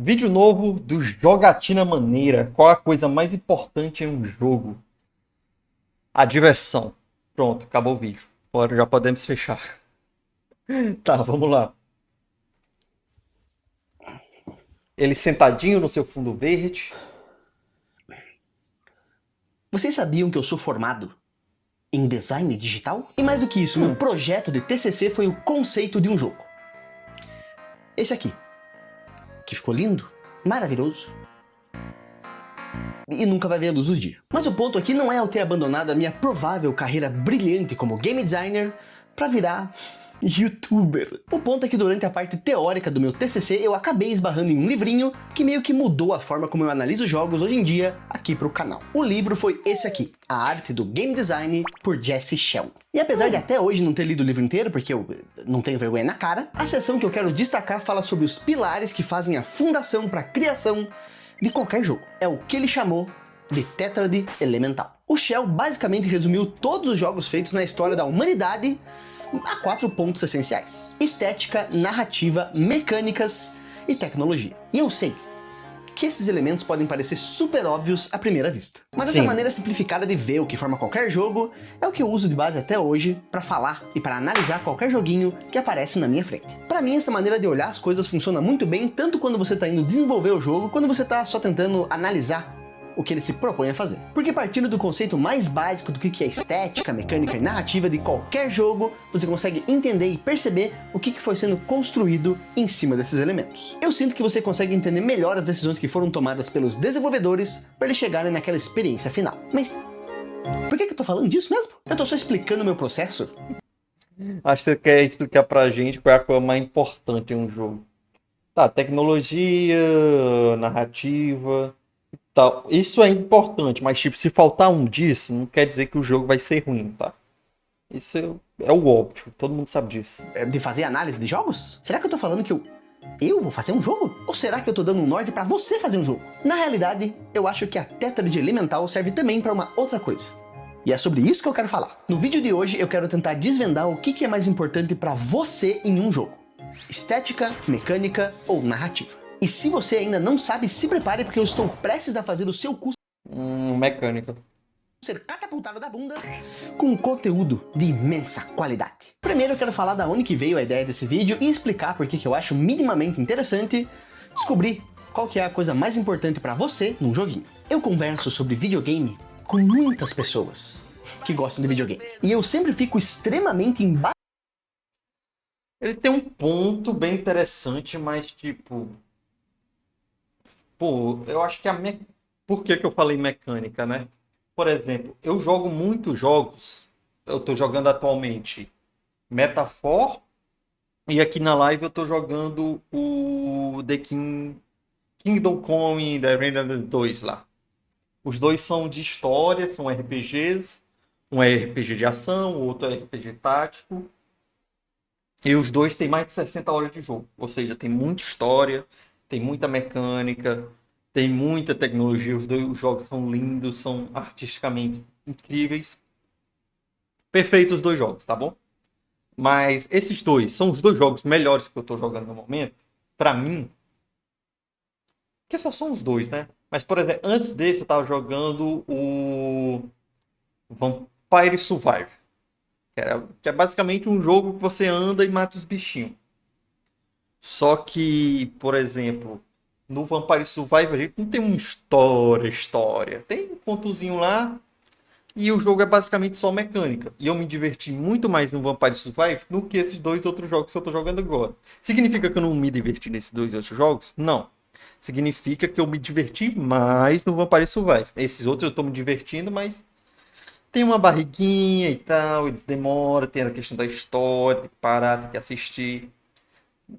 Vídeo novo do Jogatina Maneira. Qual a coisa mais importante em um jogo? A diversão. Pronto, acabou o vídeo. Agora já podemos fechar. Tá, vamos lá. Ele sentadinho no seu fundo verde. Vocês sabiam que eu sou formado em design digital? E mais do que isso, meu projeto de TCC foi o conceito de um jogo. Esse aqui, que ficou lindo, maravilhoso, e nunca vai ver a luz do dia. Mas o ponto aqui não é eu ter abandonado a minha provável carreira brilhante como game designer para virar youtuber. O ponto é que durante a parte teórica do meu TCC eu acabei esbarrando em um livrinho que meio que mudou a forma como eu analiso jogos hoje em dia aqui pro canal. O livro foi esse aqui, A Arte do Game Design, por Jesse Shell. E apesar de até hoje não ter lido o livro inteiro, porque eu não tenho vergonha na cara, a seção que eu quero destacar fala sobre os pilares que fazem a fundação para a criação de qualquer jogo. É o que ele chamou de Tétrade Elemental. O Shell basicamente resumiu todos os jogos feitos na história da humanidade a 4 pontos essenciais: estética, narrativa, mecânicas e tecnologia. E eu sei que esses elementos podem parecer super óbvios à primeira vista, mas essa maneira simplificada de ver o que forma qualquer jogo é o que eu uso de base até hoje para falar e para analisar qualquer joguinho que aparece na minha frente. Para mim, essa maneira de olhar as coisas funciona muito bem, tanto quando você está indo desenvolver o jogo, quando você está só tentando analisar o que ele se propõe a fazer. Porque partindo do conceito mais básico do que é estética, mecânica e narrativa de qualquer jogo, você consegue entender e perceber o que foi sendo construído em cima desses elementos. Eu sinto que você consegue entender melhor as decisões que foram tomadas pelos desenvolvedores para eles chegarem naquela experiência final. Mas por que eu tô falando disso mesmo? Eu tô só explicando o meu processo? Acho que você quer explicar pra gente qual é a coisa mais importante em um jogo. Tá, tecnologia, narrativa, tal. Isso é importante, mas tipo, se faltar um disso, não quer dizer que o jogo vai ser ruim, tá? Isso é o óbvio, todo mundo sabe disso. De fazer análise de jogos? Será que eu tô falando que eu vou fazer um jogo? Ou será que eu tô dando um norte pra você fazer um jogo? Na realidade, eu acho que a Tétrade Elemental serve também pra uma outra coisa. E é sobre isso que eu quero falar. No vídeo de hoje eu quero tentar desvendar o que é mais importante pra você em um jogo: estética, mecânica ou narrativa. E se você ainda não sabe, se prepare, porque eu estou prestes a fazer o seu curso Mecânica. ser catapultado da bunda com conteúdo de imensa qualidade. Primeiro eu quero falar da onde que veio a ideia desse vídeo e explicar por que eu acho minimamente interessante descobrir qual que é a coisa mais importante pra você num joguinho. Eu converso sobre videogame com muitas pessoas que gostam de videogame, e eu sempre fico extremamente embaçado. Ele tem um ponto bem interessante, mas tipo... Pô, eu acho que Por que eu falei mecânica, né? Por exemplo, eu jogo muitos jogos. Eu tô jogando atualmente Metaphor. E aqui na live eu tô jogando o Kingdom Come The Realm 2 lá. Os dois são de história, são RPGs. Um é RPG de ação, o outro é RPG tático. E os dois têm mais de 60 horas de jogo. Ou seja, tem muita história, tem muita mecânica, tem muita tecnologia. Os dois jogos são lindos, são artisticamente incríveis. Perfeitos os dois jogos, tá bom? Mas esses dois são os dois jogos melhores que eu tô jogando no momento. Pra mim. Que só são os dois, né? Mas, por exemplo, antes desse eu tava jogando o Vampire Survivor. Que é basicamente um jogo que você anda e mata os bichinhos. Só que, por exemplo, no Vampire Survivor a gente não tem uma história. Tem um pontozinho lá e o jogo é basicamente só mecânica. E eu me diverti muito mais no Vampire Survivor do que esses dois outros jogos que eu tô jogando agora. Significa que eu não me diverti nesses dois outros jogos? Não. Significa que eu me diverti mais no Vampire Survivor. Esses outros eu tô me divertindo, mas tem uma barriguinha e tal, eles demoram, tem a questão da história, tem que parar, tem que assistir.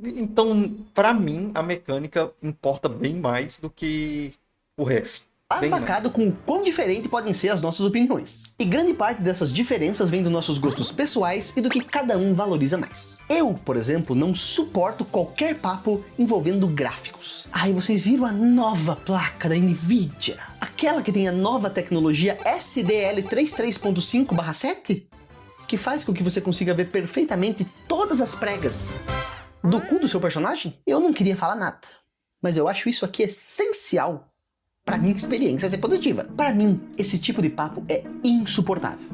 Então, pra mim, a mecânica importa bem mais do que o resto. Bem mais. Embasbacado com o quão diferente podem ser as nossas opiniões. E grande parte dessas diferenças vem dos nossos gostos pessoais e do que cada um valoriza mais. Eu, por exemplo, não suporto qualquer papo envolvendo gráficos. Ai, vocês viram a nova placa da Nvidia? Aquela que tem a nova tecnologia SDL33.5/7? Que faz com que você consiga ver perfeitamente todas as pregas do cu do seu personagem? Eu não queria falar nada. Mas eu acho isso aqui essencial para minha experiência ser positiva. Para mim, esse tipo de papo é insuportável.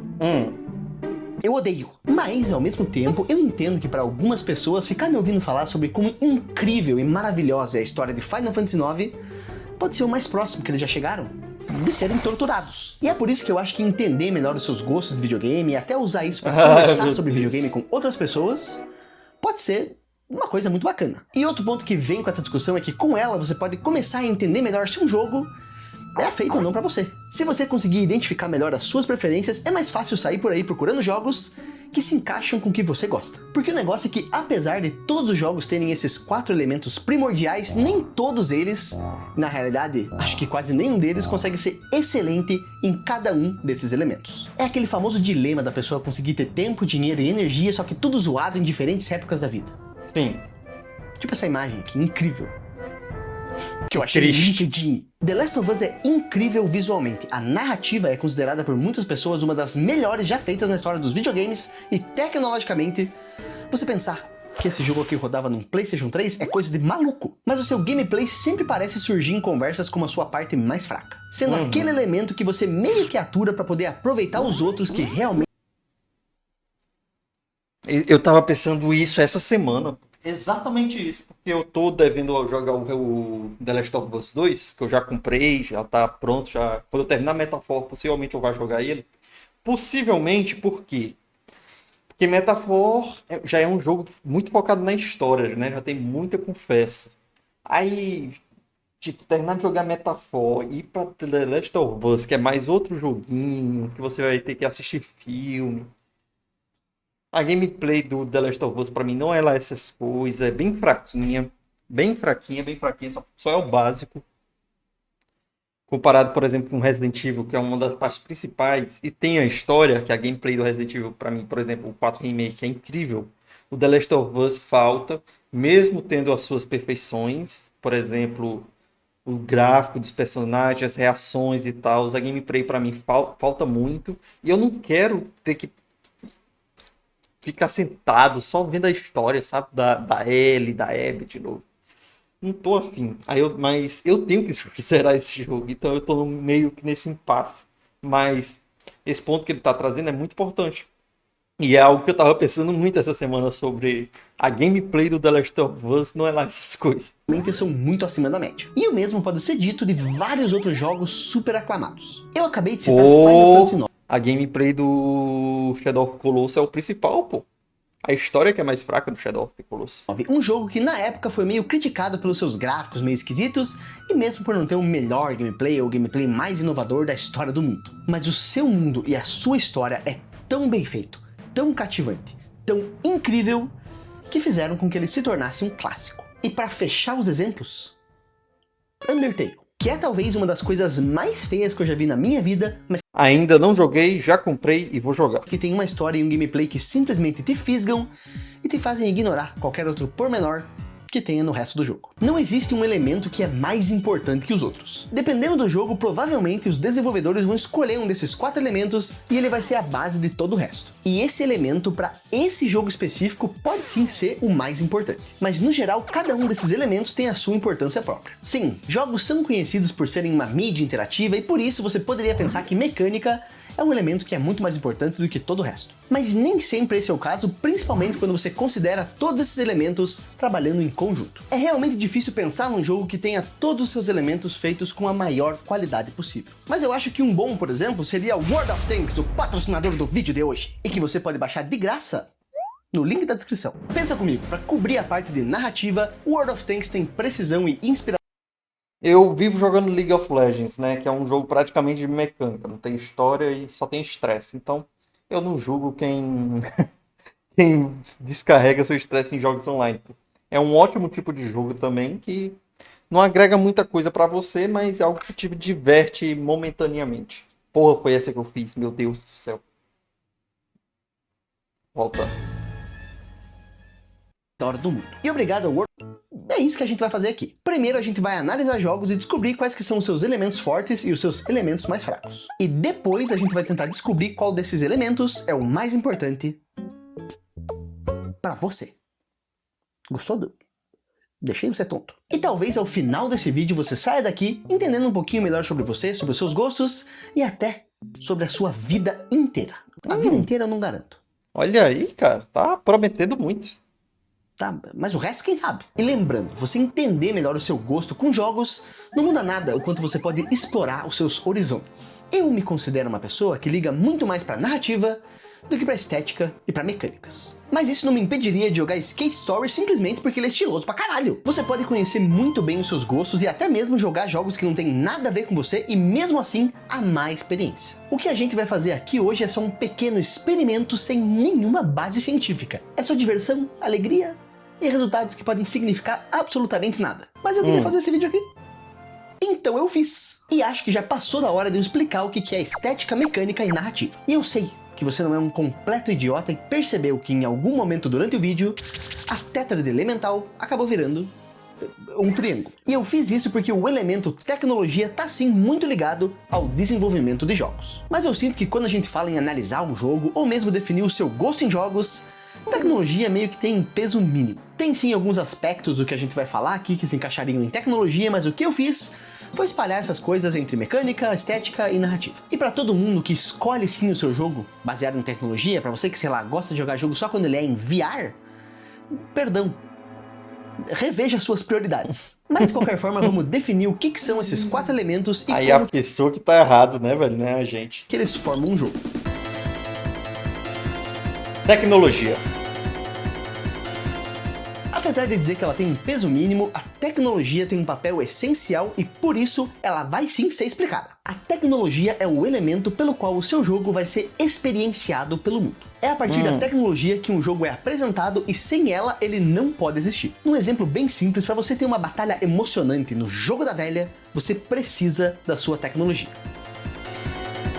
Eu odeio. Mas, ao mesmo tempo, eu entendo que para algumas pessoas ficar me ouvindo falar sobre como incrível e maravilhosa é a história de Final Fantasy IX pode ser o mais próximo que eles já chegaram de serem torturados. E é por isso que eu acho que entender melhor os seus gostos de videogame e até usar isso para conversar sobre videogame com outras pessoas pode ser uma coisa muito bacana. E outro ponto que vem com essa discussão é que com ela você pode começar a entender melhor se um jogo é feito ou não pra você. Se você conseguir identificar melhor as suas preferências, é mais fácil sair por aí procurando jogos que se encaixam com o que você gosta. Porque o negócio é que, apesar de todos os jogos terem esses 4 elementos primordiais, nem todos eles, na realidade, acho que quase nenhum deles consegue ser excelente em cada um desses elementos. É aquele famoso dilema da pessoa conseguir ter tempo, dinheiro e energia, só que tudo zoado em diferentes épocas da vida. Sim. Tipo essa imagem aqui, incrível. Que eu achei Triste. linkidinho. The Last of Us é incrível visualmente. A narrativa é considerada por muitas pessoas uma das melhores já feitas na história dos videogames e tecnologicamente, você pensar que esse jogo aqui rodava num PlayStation 3 é coisa de maluco. Mas o seu gameplay sempre parece surgir em conversas como a sua parte mais fraca, sendo aquele elemento que você meio que atura pra poder aproveitar os outros que realmente... Eu tava pensando isso essa semana. Exatamente isso, porque eu tô devendo jogar o The Last of Us 2, que eu já comprei, já tá pronto, já. Quando eu terminar Metaphor, possivelmente eu vou jogar ele. Possivelmente por quê? Porque Metaphor já é um jogo muito focado na história, né? Já tem muita conversa. Aí, tipo, terminar de jogar Metaphor e ir pra The Last of Us, que é mais outro joguinho, que você vai ter que assistir filme. A gameplay do The Last of Us pra mim não é lá essas coisas, é bem fraquinha, só é o básico. Comparado, por exemplo, com Resident Evil, que é uma das partes principais, e tem a história, que a gameplay do Resident Evil pra mim, por exemplo, o 4 Remake é incrível. O The Last of Us falta, mesmo tendo as suas perfeições, por exemplo, o gráfico dos personagens, as reações e tal, a gameplay pra mim falta muito, e eu não quero ter que ficar sentado só vendo a história, sabe? Da Ellie, da Abby de novo. Não tô afim. Mas eu tenho que zerar esse jogo, então eu tô meio que nesse impasse. Mas esse ponto que ele tá trazendo é muito importante. E é algo que eu tava pensando muito essa semana sobre a gameplay do The Last of Us, não é lá essas coisas. são muito acima da média. E o mesmo pode ser dito de vários outros jogos super aclamados. Eu acabei de citar Final Fantasy IX. A gameplay do Shadow of the Colossus é o principal, pô. A história que é mais fraca do Shadow of the Colossus. Um jogo que na época foi meio criticado pelos seus gráficos meio esquisitos e mesmo por não ter o melhor gameplay ou o gameplay mais inovador da história do mundo. Mas o seu mundo e a sua história é tão bem feito, tão cativante, tão incrível, que fizeram com que ele se tornasse um clássico. E para fechar os exemplos, Undertale, que é talvez uma das coisas mais feias que eu já vi na minha vida, mas Ainda não joguei, já comprei e vou jogar. que tem uma história e um gameplay que simplesmente te fisgam e te fazem ignorar qualquer outro pormenor que tenha no resto do jogo. Não existe um elemento que é mais importante que os outros. Dependendo do jogo, provavelmente os desenvolvedores vão escolher um desses 4 elementos e ele vai ser a base de todo o resto. E esse elemento, para esse jogo específico, pode sim ser o mais importante. Mas no geral, cada um desses elementos tem a sua importância própria. Sim, jogos são conhecidos por serem uma mídia interativa e por isso você poderia pensar que mecânica é um elemento que é muito mais importante do que todo o resto. Mas nem sempre esse é o caso, principalmente quando você considera todos esses elementos trabalhando em conjunto. É realmente difícil pensar num jogo que tenha todos os seus elementos feitos com a maior qualidade possível. Mas eu acho que um bom, por exemplo, seria World of Tanks, o patrocinador do vídeo de hoje, e que você pode baixar de graça no link da descrição. Pensa comigo, para cobrir a parte de narrativa, World of Tanks tem precisão e inspiração. Eu vivo jogando League of Legends, né? Que é um jogo praticamente de mecânica. Não tem história e só tem estresse. Então, eu não julgo quem descarrega seu estresse em jogos online. É um ótimo tipo de jogo também que não agrega muita coisa pra você, mas é algo que te diverte momentaneamente. Porra, foi essa que eu fiz, meu Deus do céu. Voltando. Do mundo. E obrigado ao World... É isso que a gente vai fazer aqui. Primeiro a gente vai analisar jogos e descobrir quais que são os seus elementos fortes e os seus elementos mais fracos. E depois a gente vai tentar descobrir qual desses elementos é o mais importante para você. Gostou? Deixei você tonto. E talvez ao final desse vídeo você saia daqui entendendo um pouquinho melhor sobre você, sobre os seus gostos e até sobre a sua vida inteira. A vida inteira eu não garanto. Olha aí, cara, tá prometendo muito. Tá, mas o resto quem sabe? E lembrando, você entender melhor o seu gosto com jogos não muda nada o quanto você pode explorar os seus horizontes. Eu me considero uma pessoa que liga muito mais pra narrativa do que pra estética e pra mecânicas. Mas isso não me impediria de jogar Skate Story simplesmente porque ele é estiloso pra caralho. Você pode conhecer muito bem os seus gostos e até mesmo jogar jogos que não tem nada a ver com você e mesmo assim amar a experiência. O que a gente vai fazer aqui hoje é só um pequeno experimento sem nenhuma base científica. É só diversão, alegria e resultados que podem significar absolutamente nada. Mas eu queria fazer esse vídeo aqui. Então eu fiz. E acho que já passou da hora de eu explicar o que é estética, mecânica e narrativa. E eu sei que você não é um completo idiota e percebeu que em algum momento durante o vídeo, a tétrade elemental acabou virando um triângulo. E eu fiz isso porque o elemento tecnologia tá sim muito ligado ao desenvolvimento de jogos. Mas eu sinto que quando a gente fala em analisar um jogo, ou mesmo definir o seu gosto em jogos, tecnologia meio que tem peso mínimo. Tem sim alguns aspectos do que a gente vai falar aqui que se encaixariam em tecnologia, mas o que eu fiz foi espalhar essas coisas entre mecânica, estética e narrativa. E pra todo mundo que escolhe sim o seu jogo baseado em tecnologia, pra você que, sei lá, gosta de jogar jogo só quando ele é em VR, perdão, reveja suas prioridades. Mas de qualquer forma, vamos definir o que são esses 4 elementos e Aí como a pessoa que tá errado, né, velho? Não é a gente. que eles formam um jogo. Tecnologia. Apesar de dizer que ela tem um peso mínimo, a tecnologia tem um papel essencial e por isso ela vai sim ser explicada. A tecnologia é o elemento pelo qual o seu jogo vai ser experienciado pelo mundo. É a partir da tecnologia que um jogo é apresentado e sem ela ele não pode existir. Um exemplo bem simples, para você ter uma batalha emocionante no jogo da velha, você precisa da sua tecnologia,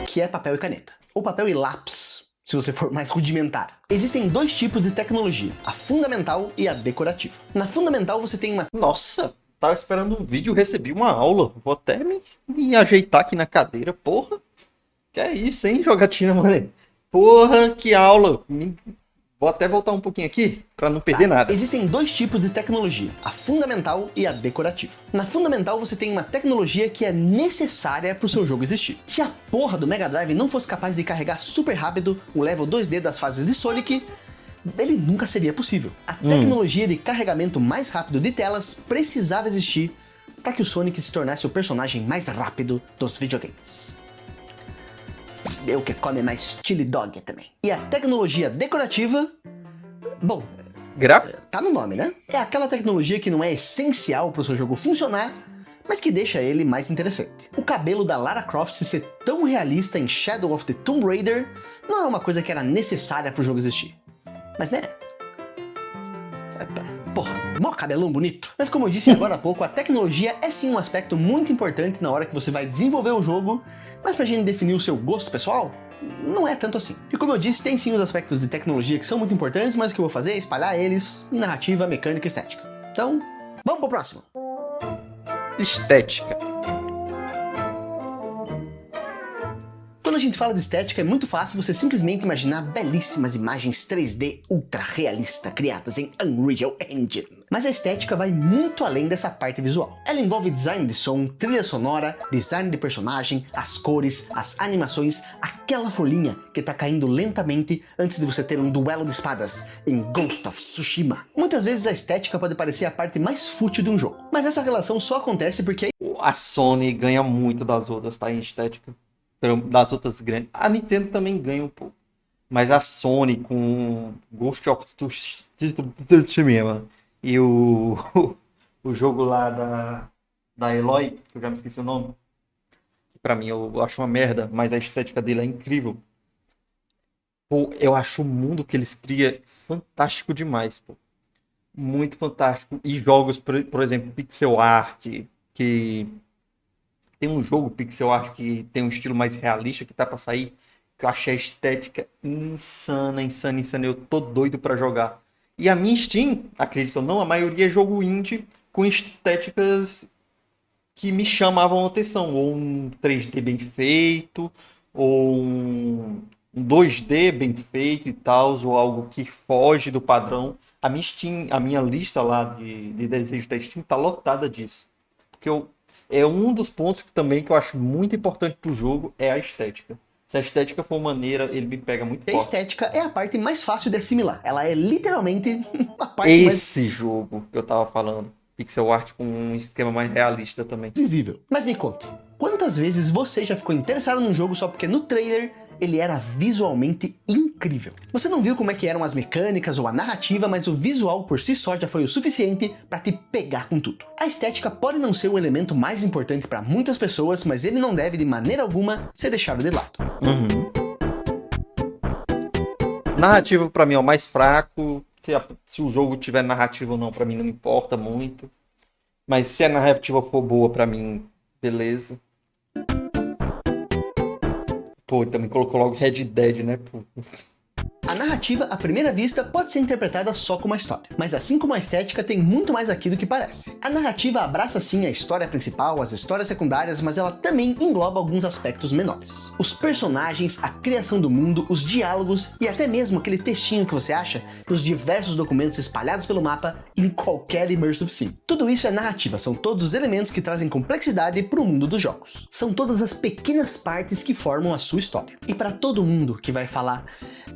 que é papel e caneta, ou papel e lápis, se você for mais rudimentar. Existem 2 tipos de tecnologia, a fundamental e a decorativa. Na fundamental você tem uma... Nossa, tava esperando um vídeo e recebi uma aula. Vou até me ajeitar aqui na cadeira, porra. Que é isso, hein, jogatina, mano? Porra, que aula. Vou até voltar um pouquinho aqui, pra não perder nada. Existem 2 tipos de tecnologia, a fundamental e a decorativa. Na fundamental você tem uma tecnologia que é necessária pro seu jogo existir. Se a porra do Mega Drive não fosse capaz de carregar super rápido o level 2D das fases de Sonic, ele nunca seria possível. A tecnologia de carregamento mais rápido de telas precisava existir para que o Sonic se tornasse o personagem mais rápido dos videogames. Eu que come mais chili dog também. E a tecnologia decorativa... Bom, Gráfico? tá no nome, né? É aquela tecnologia que não é essencial pro seu jogo funcionar, mas que deixa ele mais interessante. O cabelo da Lara Croft ser tão realista em Shadow of the Tomb Raider não é uma coisa que era necessária pro jogo existir. Mas né? Porra, mó cabelão bonito. Mas como eu disse agora há pouco, a tecnologia é sim um aspecto muito importante na hora que você vai desenvolver o jogo, mas pra gente definir o seu gosto pessoal, não é tanto assim. E como eu disse, tem sim os aspectos de tecnologia que são muito importantes, mas o que eu vou fazer é espalhar eles em narrativa, mecânica e estética. Então, vamos pro próximo. Estética. Quando a gente fala de estética, é muito fácil você simplesmente imaginar belíssimas imagens 3D ultra realista criadas em Unreal Engine. Mas a estética vai muito além dessa parte visual. Ela envolve design de som, trilha sonora, design de personagem, as cores, as animações, aquela folhinha que tá caindo lentamente antes de você ter um duelo de espadas em Ghost of Tsushima. Muitas vezes a estética pode parecer a parte mais fútil de um jogo, mas essa relação só acontece porque A Sony ganha muito das outras, tá? Em estética. Das outras grandes. A Nintendo também ganha um pouco. Mas a Sony com Ghost of Tsushima e o jogo lá da Eloy, que eu já me esqueci o nome. Pra mim eu acho uma merda, mas a estética dele é incrível. Pô, eu acho o mundo que eles criam fantástico demais, pô. Muito fantástico. E jogos, por exemplo, pixel art, que tem um jogo pixel art que tem um estilo mais realista que tá pra sair, que eu achei a estética insana, insana, insana. Eu tô doido pra jogar. E a minha Steam, acredito ou não, a maioria é jogo indie com estéticas que me chamavam a atenção. Ou um 3D bem feito, ou um 2D bem feito e tal, ou algo que foge do padrão. A minha Steam, a minha lista lá de desejos da Steam tá lotada disso. Porque é um dos pontos que eu acho muito importante do jogo é a estética. Se a estética for maneira, ele me pega muito A forte. estética é a parte mais fácil de assimilar. Ela é literalmente a parte mais Esse jogo que eu tava falando. Pixel art com um esquema mais realista também. visível. Mas me conte, quantas vezes você já ficou interessado num jogo só porque no trailer ele era visualmente incrível? Você não viu como é que eram as mecânicas ou a narrativa, mas o visual por si só já foi o suficiente pra te pegar com tudo. A estética pode não ser o elemento mais importante pra muitas pessoas, mas ele não deve de maneira alguma ser deixado de lado. Narrativa pra mim é o mais fraco. Se o jogo tiver narrativa ou não, pra mim não importa muito. Mas se a narrativa for boa pra mim, beleza. Pô, também colocou logo Red Dead, né? Pô. A narrativa, à primeira vista, pode ser interpretada só como uma história, mas assim como a estética, tem muito mais aqui do que parece. A narrativa abraça sim a história principal, as histórias secundárias, mas ela também engloba alguns aspectos menores. Os personagens, a criação do mundo, os diálogos e até mesmo aquele textinho que você acha nos diversos documentos espalhados pelo mapa em qualquer Immersive Sim. Tudo isso é narrativa, são todos os elementos que trazem complexidade para o mundo dos jogos. São todas as pequenas partes que formam a sua história. E para todo mundo que vai falar: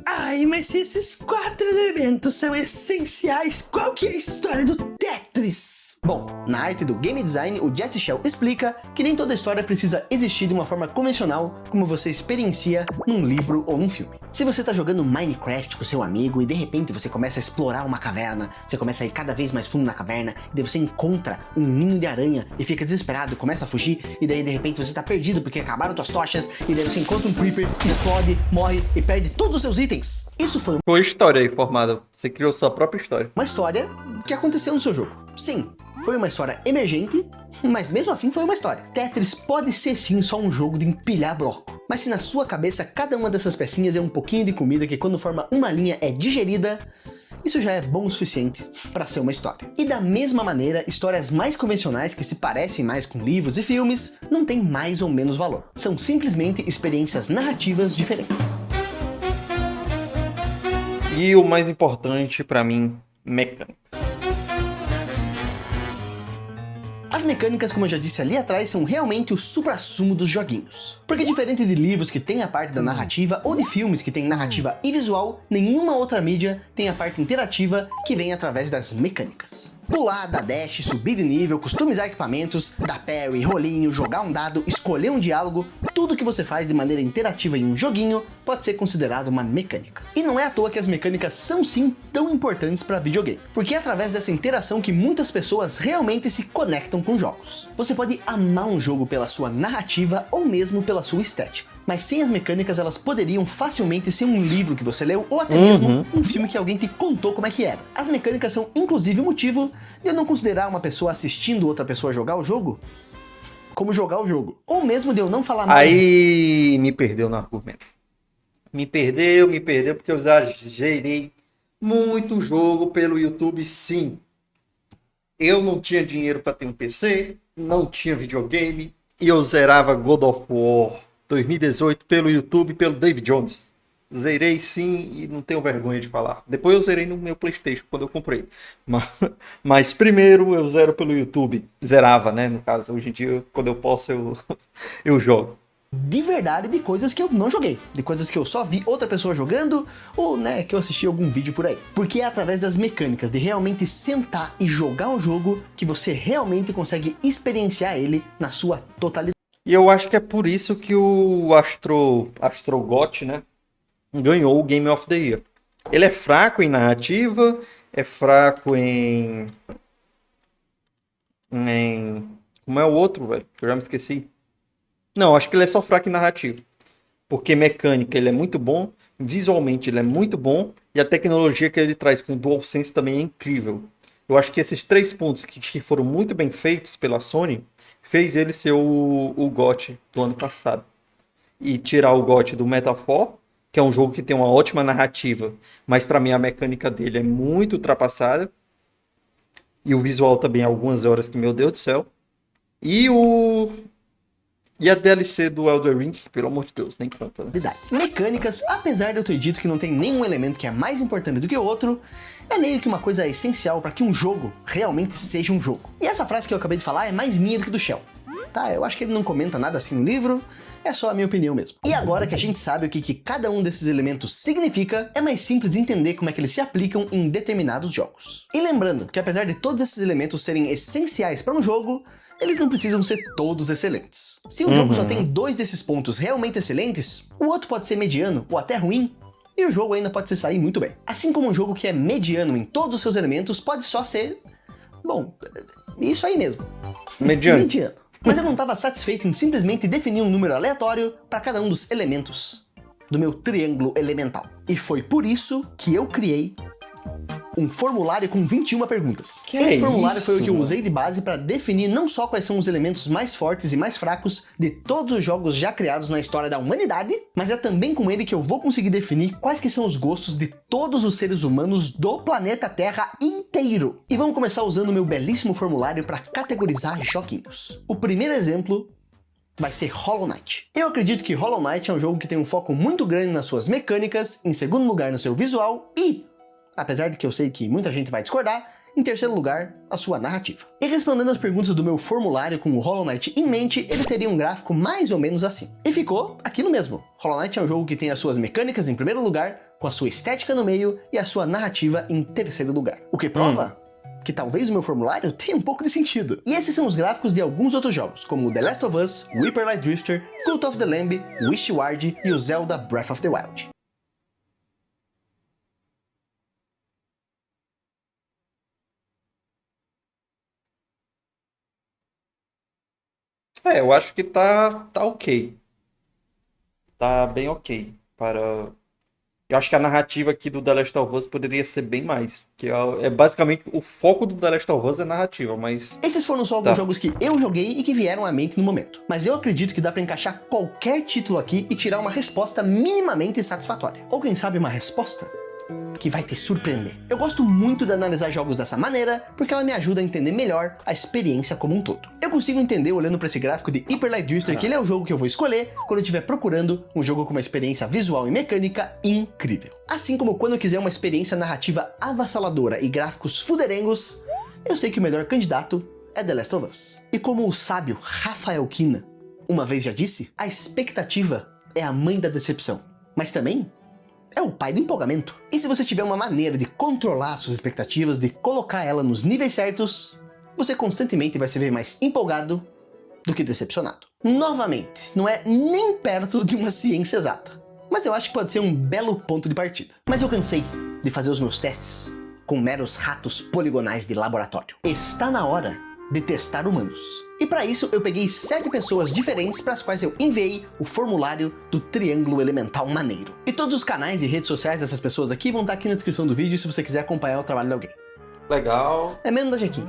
ai, mas se esses 4 elementos são essenciais, qual que é a história do Tetris? Bom, na arte do game design, o Jesse Shell explica que nem toda história precisa existir de uma forma convencional como você experiencia num livro ou num filme. Se você tá jogando Minecraft com seu amigo e de repente você começa a explorar uma caverna, você começa a ir cada vez mais fundo na caverna, e daí você encontra um ninho de aranha e fica desesperado, começa a fugir, e daí de repente você tá perdido porque acabaram tuas tochas, e daí você encontra um creeper, explode, morre e perde todos os seus itens. Isso foi Foi história aí formada. Você criou sua própria história. uma história que aconteceu no seu jogo. Sim, foi uma história emergente, mas mesmo assim foi uma história. Tetris pode ser sim só um jogo de empilhar bloco, mas se na sua cabeça cada uma dessas pecinhas é um pouquinho de comida que quando forma uma linha é digerida, isso já é bom o suficiente para ser uma história. E da mesma maneira, histórias mais convencionais que se parecem mais com livros e filmes não têm mais ou menos valor. São simplesmente experiências narrativas diferentes. E o mais importante pra mim, mecânica. As mecânicas, como eu já disse ali atrás, são realmente o suprassumo dos joguinhos. Porque diferente de livros que tem a parte da narrativa, ou de filmes que tem narrativa e visual, nenhuma outra mídia tem a parte interativa que vem através das mecânicas. Pular, dar dash, subir de nível, customizar equipamentos, dar parry, rolinho, jogar um dado, escolher um diálogo, tudo que você faz de maneira interativa em um joguinho pode ser considerado uma mecânica. E não é à toa que as mecânicas são sim tão importantes para videogame, porque é através dessa interação que muitas pessoas realmente se conectam com jogos. Você pode amar um jogo pela sua narrativa ou mesmo pela sua estética, mas sem as mecânicas elas poderiam facilmente ser um livro que você leu ou até mesmo um filme que alguém te contou como é que era. As mecânicas são inclusive o motivo de eu não considerar uma pessoa assistindo outra pessoa jogar o jogo como jogar o jogo, ou mesmo de eu não falar mal. Aí me perdeu no argumento. Me perdeu, porque eu já gerei muito jogo pelo YouTube, sim. Eu não tinha dinheiro para ter um PC, não tinha videogame, e eu zerava God of War 2018 pelo YouTube, pelo David Jones. Zerei sim e não tenho vergonha de falar. Depois eu zerei no meu PlayStation quando eu comprei. Mas primeiro eu zero pelo YouTube. Zerava, né? No caso, hoje em dia, quando eu posso, eu jogo. De verdade, de coisas que eu não joguei, de coisas que eu só vi outra pessoa jogando, ou né, que eu assisti algum vídeo por aí. Porque é através das mecânicas, de realmente sentar e jogar o jogo, que você realmente consegue experienciar ele na sua totalidade. E eu acho que é por isso que o Astrogot, né, ganhou o Game of the Year. Ele é fraco em narrativa, é fraco em... Como é o outro, velho? Eu já me esqueci. Não, acho que ele é só fraco em narrativa. Porque mecânica ele é muito bom, visualmente ele é muito bom, e a tecnologia que ele traz com o DualSense também é incrível. Eu acho que esses 3 pontos que foram muito bem feitos pela Sony, fez ele ser o GOT do ano passado. E tirar o GOT do Metaphor, que é um jogo que tem uma ótima narrativa, mas pra mim a mecânica dele é muito ultrapassada. E o visual também, algumas horas que, meu Deus do céu. E E a DLC do Elden Ring, pelo amor de Deus, nem conta, né? Mecânicas, apesar de eu ter dito que não tem nenhum elemento que é mais importante do que o outro, é meio que uma coisa essencial para que um jogo realmente seja um jogo. E essa frase que eu acabei de falar é mais minha do que do Shell. Tá, eu acho que ele não comenta nada assim no livro, é só a minha opinião mesmo. E agora que a gente sabe o que cada um desses elementos significa, é mais simples entender como é que eles se aplicam em determinados jogos. E lembrando que apesar de todos esses elementos serem essenciais para um jogo, eles não precisam ser todos excelentes. Se um jogo só tem 2 desses pontos realmente excelentes, o outro pode ser mediano ou até ruim, e o jogo ainda pode se sair muito bem. Assim como um jogo que é mediano em todos os seus elementos pode só ser... bom, isso aí mesmo. Mediano. Mas eu não estava satisfeito em simplesmente definir um número aleatório para cada um dos elementos do meu triângulo elemental. E foi por isso que eu criei um formulário com 21 perguntas. Esse formulário foi o que eu usei de base para definir não só quais são os elementos mais fortes e mais fracos de todos os jogos já criados na história da humanidade, mas é também com ele que eu vou conseguir definir quais que são os gostos de todos os seres humanos do planeta Terra inteiro. E vamos começar usando o meu belíssimo formulário para categorizar joguinhos. O primeiro exemplo vai ser Hollow Knight. Eu acredito que Hollow Knight é um jogo que tem um foco muito grande nas suas mecânicas, em segundo lugar no seu visual e, apesar de que eu sei que muita gente vai discordar, em terceiro lugar, a sua narrativa. E respondendo as perguntas do meu formulário com o Hollow Knight em mente, ele teria um gráfico mais ou menos assim. E ficou aquilo mesmo. Hollow Knight é um jogo que tem as suas mecânicas em primeiro lugar, com a sua estética no meio e a sua narrativa em terceiro lugar. O que prova que talvez o meu formulário tenha um pouco de sentido. E esses são os gráficos de alguns outros jogos, como o The Last of Us, o Hyper Light Drifter, Cult of the Lamb, Wishward e o Zelda Breath of the Wild. Eu acho que tá ok. Tá bem ok. Eu acho que a narrativa aqui do The Last of Us poderia ser bem mais. Que é basicamente o foco do The Last of Us é narrativa, mas. Esses foram só alguns jogos que eu joguei e que vieram à mente no momento. Mas eu acredito que dá pra encaixar qualquer título aqui e tirar uma resposta minimamente satisfatória. Ou quem sabe uma resposta que vai te surpreender. Eu gosto muito de analisar jogos dessa maneira, porque ela me ajuda a entender melhor a experiência como um todo. Eu consigo entender olhando para esse gráfico de Hyper Light Drifter que ele é o jogo que eu vou escolher quando eu estiver procurando um jogo com uma experiência visual e mecânica incrível. Assim como quando eu quiser uma experiência narrativa avassaladora e gráficos fuderengos, eu sei que o melhor candidato é The Last of Us. E como o sábio Rafael Kina uma vez já disse, a expectativa é a mãe da decepção, mas também é o pai do empolgamento. E se você tiver uma maneira de controlar suas expectativas, de colocar ela nos níveis certos, você constantemente vai se ver mais empolgado do que decepcionado. Novamente, não é nem perto de uma ciência exata, mas eu acho que pode ser um belo ponto de partida. Mas eu cansei de fazer os meus testes com meros ratos poligonais de laboratório. Está na hora de testar humanos. E para isso eu peguei 7 pessoas diferentes para as quais eu enviei o formulário do Triângulo Elemental Maneiro. E todos os canais e redes sociais dessas pessoas aqui vão estar aqui na descrição do vídeo se você quiser acompanhar o trabalho de alguém. Legal. É menos da Jequinha,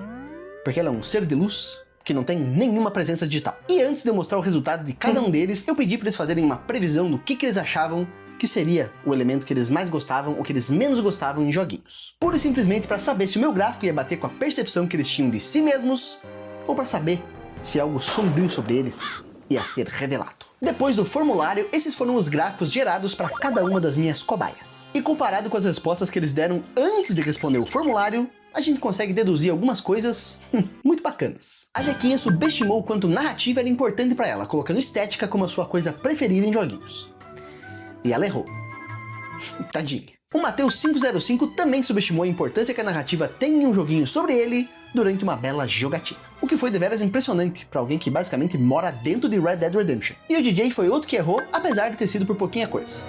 porque ela é um ser de luz que não tem nenhuma presença digital. E antes de eu mostrar o resultado de cada um deles, eu pedi para eles fazerem uma previsão do que eles achavam que seria o elemento que eles mais gostavam ou que eles menos gostavam em joguinhos. Pura e simplesmente para saber se o meu gráfico ia bater com a percepção que eles tinham de si mesmos, ou para saber se algo sombrio sobre eles ia ser revelado. Depois do formulário, esses foram os gráficos gerados para cada uma das minhas cobaias. E comparado com as respostas que eles deram antes de responder o formulário, a gente consegue deduzir algumas coisas muito bacanas. A Jequinha subestimou o quanto narrativa era importante para ela, colocando estética como a sua coisa preferida em joguinhos. E ela errou. Tadinha. O Mateus 505 também subestimou a importância que a narrativa tem em um joguinho sobre ele durante uma bela jogatina. O que foi deveras impressionante para alguém que basicamente mora dentro de Red Dead Redemption. E o DJ foi outro que errou, apesar de ter sido por pouquinha coisa.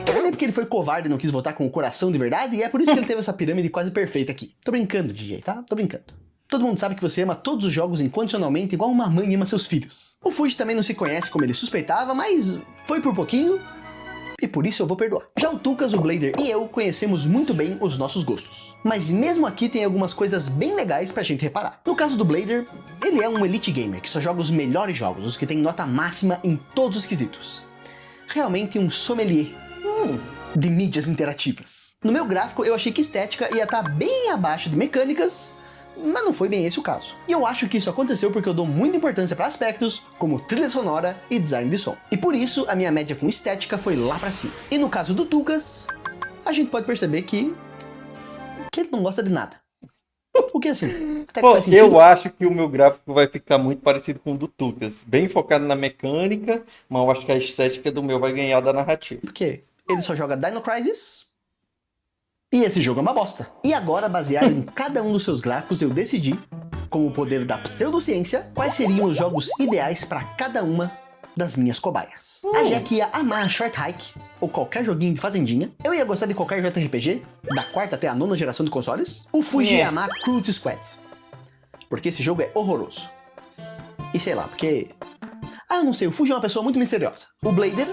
E também porque ele foi covarde e não quis votar com o coração de verdade, e é por isso que ele teve essa pirâmide quase perfeita aqui. Tô brincando, DJ, tá? Tô brincando. Todo mundo sabe que você ama todos os jogos incondicionalmente igual uma mãe ama seus filhos. O Fuji também não se conhece como ele suspeitava, mas foi por pouquinho, e por isso eu vou perdoar. Já o Tucas, o Blader e eu conhecemos muito bem os nossos gostos. Mas mesmo aqui tem algumas coisas bem legais pra gente reparar. No caso do Blader, ele é um elite gamer que só joga os melhores jogos, os que tem nota máxima em todos os quesitos. Realmente um sommelier de mídias interativas. No meu gráfico eu achei que estética ia estar bem abaixo de mecânicas, mas não foi bem esse o caso. E eu acho que isso aconteceu porque eu dou muita importância para aspectos como trilha sonora e design de som. E por isso a minha média com estética foi lá pra cima. E no caso do Tucas, a gente pode perceber que ele não gosta de nada. O que assim? Até que Pô, faz sentido. eu acho que o meu gráfico vai ficar muito parecido com o do Tucas. Bem focado na mecânica, mas eu acho que a estética do meu vai ganhar da narrativa. Porque ele só joga Dino Crisis e esse jogo é uma bosta. E agora, baseado em cada um dos seus gráficos, eu decidi, com o poder da pseudociência, quais seriam os jogos ideais para cada uma das minhas cobaias. A Jack ia amar Short Hike, ou qualquer joguinho de fazendinha. Eu ia gostar de qualquer JRPG, da quarta até a nona geração de consoles. O Fuji ia amar Cruelty Squad, porque esse jogo é horroroso. E sei lá, porque... eu não sei, o Fuji é uma pessoa muito misteriosa. O Blader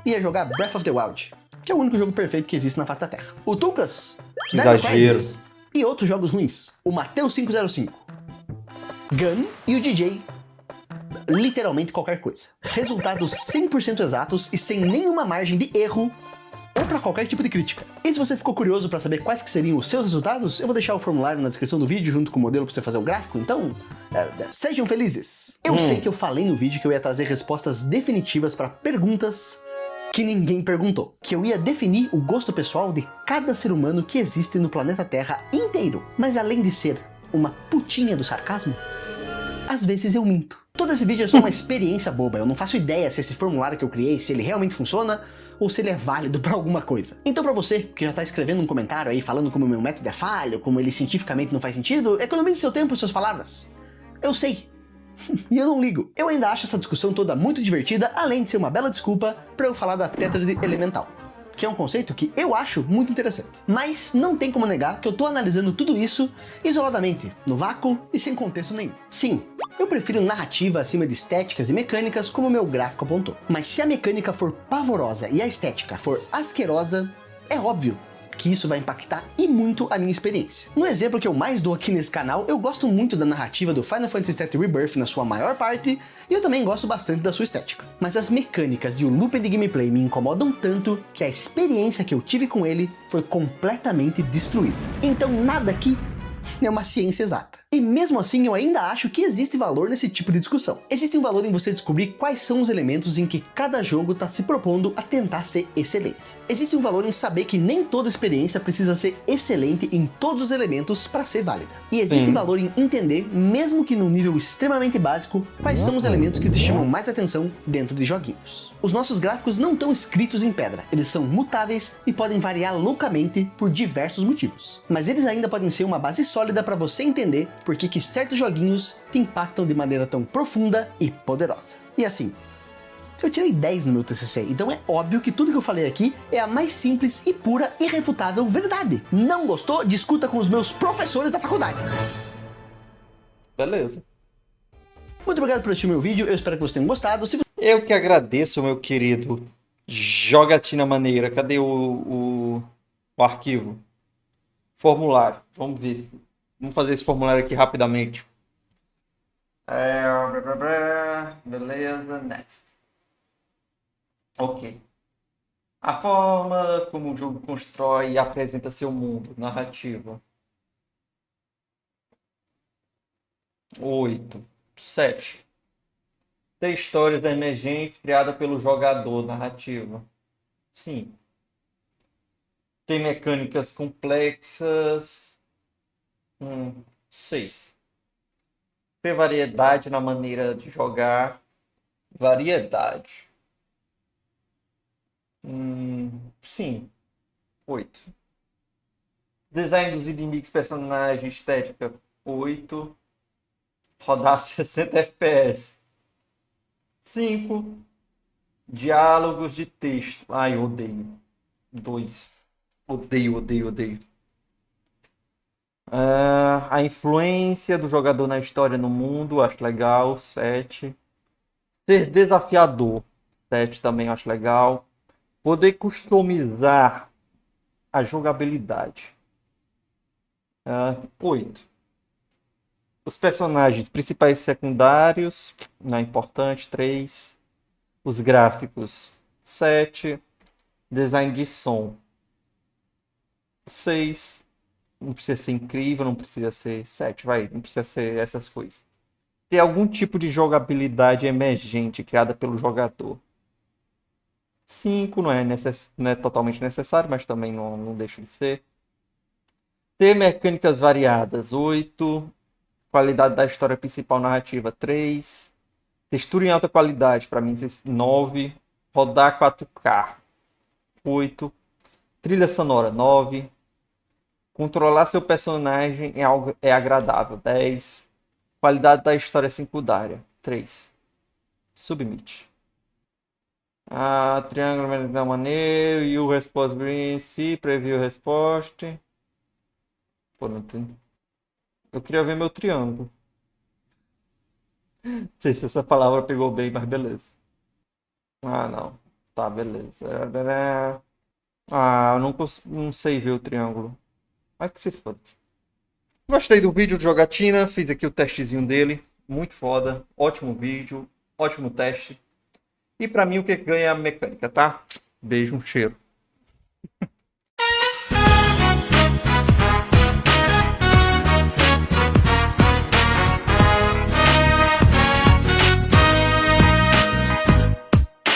ia jogar Breath of the Wild, que é o único jogo perfeito que existe na face da Terra. O Tucas, Que Dino exagero. Crisis e outros jogos ruins. O Mateus 505, Gun e o DJ, literalmente qualquer coisa. Resultados 100% exatos e sem nenhuma margem de erro ou para qualquer tipo de crítica. E se você ficou curioso para saber quais que seriam os seus resultados, eu vou deixar o formulário na descrição do vídeo junto com o modelo para você fazer o gráfico, então sejam felizes. Eu sei que eu falei no vídeo que eu ia trazer respostas definitivas para perguntas que ninguém perguntou. Que eu ia definir o gosto pessoal de cada ser humano que existe no planeta Terra inteiro. Mas além de ser uma putinha do sarcasmo, às vezes eu minto. Todo esse vídeo é só uma experiência boba, eu não faço ideia se esse formulário que eu criei, se ele realmente funciona, ou se ele é válido pra alguma coisa. Então pra você, que já tá escrevendo um comentário aí falando como o meu método é falho, como ele cientificamente não faz sentido, economize seu tempo e suas palavras. Eu sei. E eu não ligo. Eu ainda acho essa discussão toda muito divertida, além de ser uma bela desculpa pra eu falar da tétrade elemental, que é um conceito que eu acho muito interessante. Mas não tem como negar que eu tô analisando tudo isso isoladamente, no vácuo e sem contexto nenhum. Sim, eu prefiro narrativa acima de estéticas e mecânicas, como meu gráfico apontou. Mas se a mecânica for pavorosa e a estética for asquerosa, é óbvio que isso vai impactar e muito a minha experiência. No exemplo que eu mais dou aqui nesse canal, eu gosto muito da narrativa do Final Fantasy VII Rebirth na sua maior parte, e eu também gosto bastante da sua estética. Mas as mecânicas e o looping de gameplay me incomodam tanto que a experiência que eu tive com ele foi completamente destruída. Então nada aqui é uma ciência exata. E mesmo assim eu ainda acho que existe valor nesse tipo de discussão. Existe um valor em você descobrir quais são os elementos em que cada jogo está se propondo a tentar ser excelente. Existe um valor em saber que nem toda experiência precisa ser excelente em todos os elementos para ser válida. E existe valor em entender, mesmo que num nível extremamente básico, quais são os elementos que te chamam mais atenção dentro de joguinhos. Os nossos gráficos não estão escritos em pedra, eles são mutáveis e podem variar loucamente por diversos motivos. Mas eles ainda podem ser uma base sólida para você entender por que certos joguinhos te impactam de maneira tão profunda e poderosa. E assim, eu tirei 10 no meu TCC, então é óbvio que tudo que eu falei aqui é a mais simples e pura e irrefutável verdade. Não gostou? Discuta com os meus professores da faculdade. Beleza. Muito obrigado por assistir meu vídeo, eu espero que vocês tenham gostado. Se Eu que agradeço, meu querido Jogatina Maneira. Cadê o arquivo? Formulário. Vamos ver. Vamos fazer esse formulário aqui rapidamente. Beleza, next. Ok. A forma como o jogo constrói e apresenta seu mundo, narrativa. 8. 7. Ter histórias emergentes criadas pelo jogador, narrativa. 5. Ter mecânicas complexas. 6. Ter variedade na maneira de jogar. Variedade. Sim. 8. Design dos inimigos, personagens, estética. 8. Rodar 60 FPS. 5. Diálogos de texto. Ai, eu odeio. 2. Odeio. A influência do jogador na história no mundo, acho legal. 7. Ser desafiador. 7 também acho legal. Poder customizar a jogabilidade. 8. Os personagens principais e secundários, não é importante. 3. Os gráficos. 7. Design de som. 6. Não precisa ser incrível, não precisa ser 7, vai. Não precisa ser essas coisas. Ter algum tipo de jogabilidade emergente criada pelo jogador. 5 não é totalmente necessário, mas também não deixa de ser. Ter mecânicas variadas. 8. Qualidade da história principal narrativa. 3. Textura em alta qualidade. Para mim, 9. Rodar 4K. 8. Trilha sonora. 9. Controlar seu personagem é agradável. 10. Qualidade da história secundária. 3. Submit. Triângulo da maneira. E o resposta green. Se preview resposta. Pô, não tem. Eu queria ver meu triângulo. Não sei se essa palavra pegou bem, mas beleza. Não. Tá, beleza. Eu não sei ver o triângulo. Mas que se foda. Gostei do vídeo de jogatina. Fiz aqui o testezinho dele. Muito foda. Ótimo vídeo. Ótimo teste. E pra mim o que ganha é a mecânica, tá? Beijo, um cheiro.